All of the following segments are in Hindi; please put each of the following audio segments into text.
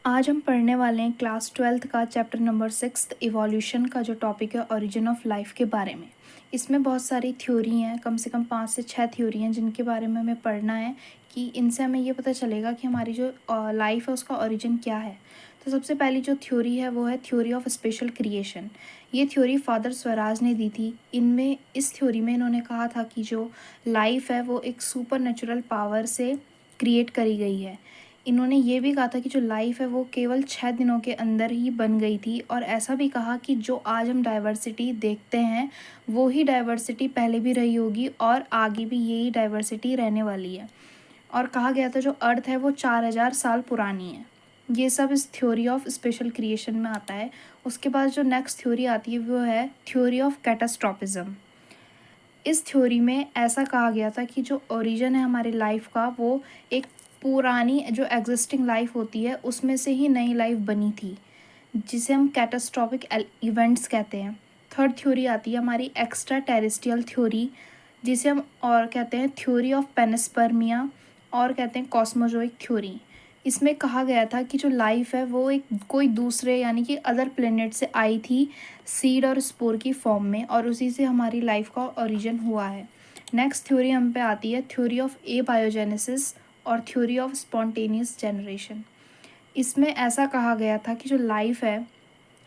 आज हम पढ़ने वाले हैं क्लास 12th का चैप्टर नंबर 6 इवोल्यूशन का जो टॉपिक है ओरिजिन ऑफ लाइफ के बारे में। इसमें बहुत सारी थ्योरी हैं, कम से कम 5 से 6 थ्योरी हैं जिनके बारे में हमें पढ़ना है कि इनसे हमें ये पता चलेगा कि हमारी जो लाइफ है उसका ओरिजिन क्या है। तो सबसे पहली जो थ्योरी है वो है थ्योरी ऑफ स्पेशल क्रिएशन। ये थ्योरी फादर स्वराज ने दी थी। इस थ्योरी में इन्होंने कहा था कि जो लाइफ है वो एक सुपर नेचुरल पावर से क्रिएट करी गई है। इन्होंने ये भी कहा था कि जो लाइफ है वो केवल 6 दिनों के अंदर ही बन गई थी, और ऐसा भी कहा कि जो आज हम डाइवर्सिटी देखते हैं वो ही डाइवर्सिटी पहले भी रही होगी और आगे भी यही डाइवर्सिटी रहने वाली है। और कहा गया था जो अर्थ है वो 4000 साल पुरानी है। ये सब इस थ्योरी ऑफ स्पेशल क्रिएशन में आता है। उसके बाद जो नेक्स्ट थ्योरी आती है वो है थ्योरी ऑफ कैटास्ट्रॉपिज्म। इस थ्योरी में ऐसा कहा गया था कि जो ओरिजिन है हमारी लाइफ का वो एक पुरानी जो एग्जिस्टिंग लाइफ होती है उसमें से ही नई लाइफ बनी थी, जिसे हम कैटास्ट्रॉफिक इवेंट्स कहते हैं। थर्ड थ्योरी आती है हमारी एक्स्ट्रा टेरेस्ट्रियल थ्योरी, जिसे हम और कहते हैं थ्योरी ऑफ पेनिस्पर्मिया और कहते हैं कॉस्मोजोइक थ्योरी। इसमें कहा गया था कि जो लाइफ है वो एक कोई दूसरे यानी कि अदर प्लेनेट से आई थी सीड और स्पोर की फॉर्म में, और उसी से हमारी लाइफ का ओरिजिन हुआ है। नेक्स्ट थ्योरी हम पे आती है थ्योरी ऑफ ए बायोजेनेसिस और थ्योरी ऑफ स्पॉन्टेनियस जनरेशन। इसमें ऐसा कहा गया था कि जो लाइफ है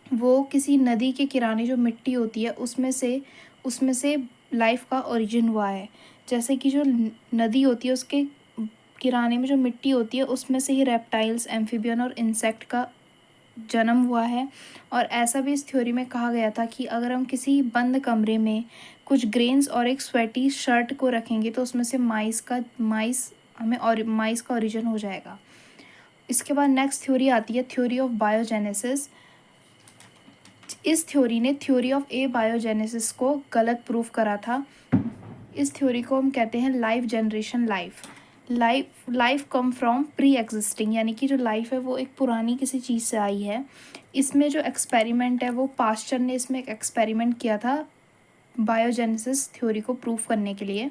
वो किसी नदी के किनारे जो मिट्टी होती है उसमें से लाइफ का ओरिजिन हुआ है। जैसे कि जो नदी होती है उसके किनारे में जो मिट्टी होती है उसमें से ही रेप्टाइल्स, एम्फीबियन और इंसेक्ट का जन्म हुआ है। और ऐसा भी इस थ्योरी में कहा गया था कि अगर हम किसी बंद कमरे में कुछ ग्रेन्स और एक स्वेटी शर्ट को रखेंगे तो उसमें से माइस का ओरिजिन हो जाएगा। इसके बाद नेक्स्ट थ्योरी आती है थ्योरी ऑफ बायोजेनेसिस। इस थ्योरी ने थ्योरी ऑफ ए बायोजेनेसिस को गलत प्रूफ करा था। इस थ्योरी को हम कहते हैं life generation life come from pre existing, यानी कि जो लाइफ है वो एक पुरानी किसी चीज़ से आई है। इसमें जो एक्सपेरिमेंट है वो पास्चर ने इसमें एक एक्सपेरिमेंट किया था बायोजेनेसिस थ्योरी को प्रूफ करने के लिए।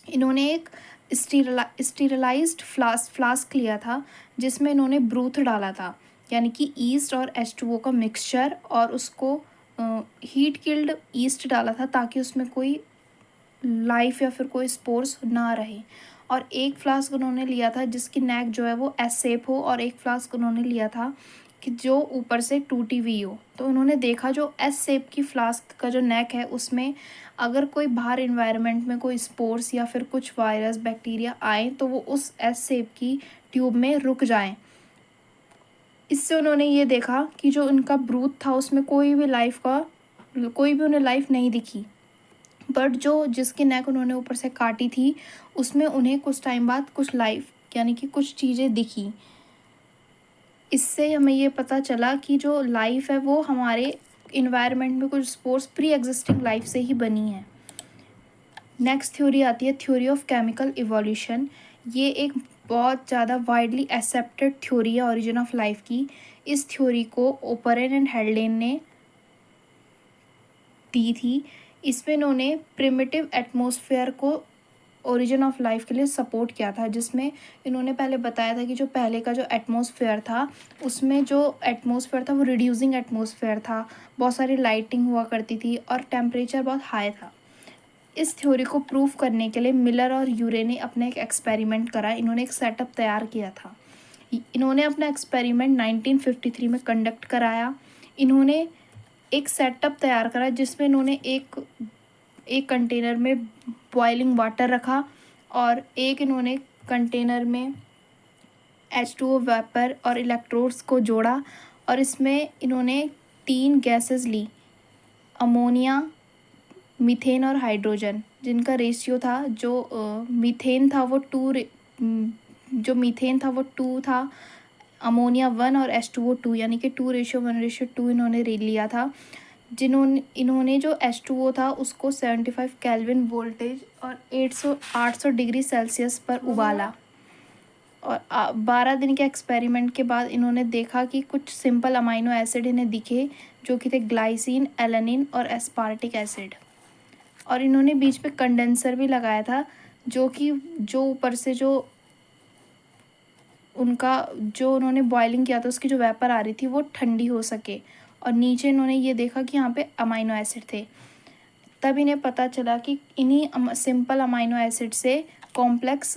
इन्होंने एक स्टीरलाइज्ड फ्लास्क लिया था जिसमें इन्होंने ब्रूथ डाला था, यानी कि ईस्ट और H2O का मिक्सचर, और उसको हीट किल्ड ईस्ट डाला था ताकि उसमें कोई लाइफ या फिर कोई स्पोर्स ना रहे। और एक फ्लास्क उन्होंने लिया था जिसकी नेक जो है वो एस शेप हो, और एक फ्लास्क उन्होंने लिया था कि जो ऊपर से टूटी हुई हो। तो उन्होंने देखा जो एस शेप की फ्लास्क का जो नेक है उसमें अगर कोई बाहर इन्वायरमेंट में कोई स्पोर्स या फिर कुछ वायरस बैक्टीरिया आए तो वो उस एस शेप की ट्यूब में रुक जाएं। इससे उन्होंने ये देखा कि जो उनका ब्रूथ था उसमें कोई भी उन्हें लाइफ नहीं दिखी, बट जो जिसकी नेक उन्होंने ऊपर से काटी थी उसमें उन्हें कुछ टाइम बाद कुछ लाइफ यानी कि कुछ चीज़ें दिखी। इससे हमें ये पता चला कि जो लाइफ है वो हमारे इन्वायरमेंट में कुछ स्पोर्स प्री एग्जिस्टिंग लाइफ से ही बनी है। नेक्स्ट थ्योरी आती है थ्योरी ऑफ केमिकल इवोल्यूशन। ये एक बहुत ज़्यादा वाइडली एक्सेप्टेड थ्योरी है ओरिजिन ऑफ लाइफ की। इस थ्योरी को ओपरेन एंड हेल्डेन ने दी थी। इसमें इन्होंने प्रिमिटिव एटमॉस्फेयर को ओरिजिन ऑफ लाइफ के लिए सपोर्ट किया था, जिसमें इन्होंने पहले बताया था कि जो पहले का जो एटमॉस्फेयर था उसमें जो एटमॉस्फेयर था वो रिड्यूसिंग एटमॉस्फेयर था, बहुत सारी लाइटिंग हुआ करती थी और टेम्परेचर बहुत हाई था। इस थ्योरी को प्रूव करने के लिए मिलर और यूरे ने अपना एक एक्सपेरिमेंट करा। इन्होंने एक सेटअप तैयार किया था। इन्होंने अपना एक्सपेरिमेंट 1953 में कंडक्ट कराया। इन्होंने एक सेटअप तैयार करा जिसमें इन्होंने एक एक कंटेनर में बॉइलिंग वाटर रखा, और एक इन्होंने कंटेनर में H2O वेपर और इलेक्ट्रोड्स को जोड़ा, और इसमें इन्होंने 3 गैसेस ली, अमोनिया, मीथेन और हाइड्रोजन, जिनका रेशियो था जो मीथेन था वो जो मीथेन था वो 2 था, अमोनिया 1 और H2O 2, यानी कि 2:1:2 इन्होंने लिया था। इन्होंने जो H2O था उसको 75 केल्विन वोल्टेज और 800 डिग्री सेल्सियस पर उबाला, और 12 दिन के एक्सपेरिमेंट के बाद इन्होंने देखा कि कुछ सिंपल अमाइनो एसिड इन्हें दिखे जो कि थे ग्लाइसिन, एलानिन और एस्पार्टिक एसिड। और इन्होंने बीच पे कंडेंसर भी लगाया था जो ऊपर से जो उनका जो उन्होंने बॉयलिंग किया था उसकी जो वेपर आ रही थी वो ठंडी हो सके। और नीचे इन्होंने ये देखा कि यहाँ पे अमाइनो एसिड थे। तब इन्हें पता चला कि इन्हीं सिंपल अमाइनो एसिड से कॉम्प्लेक्स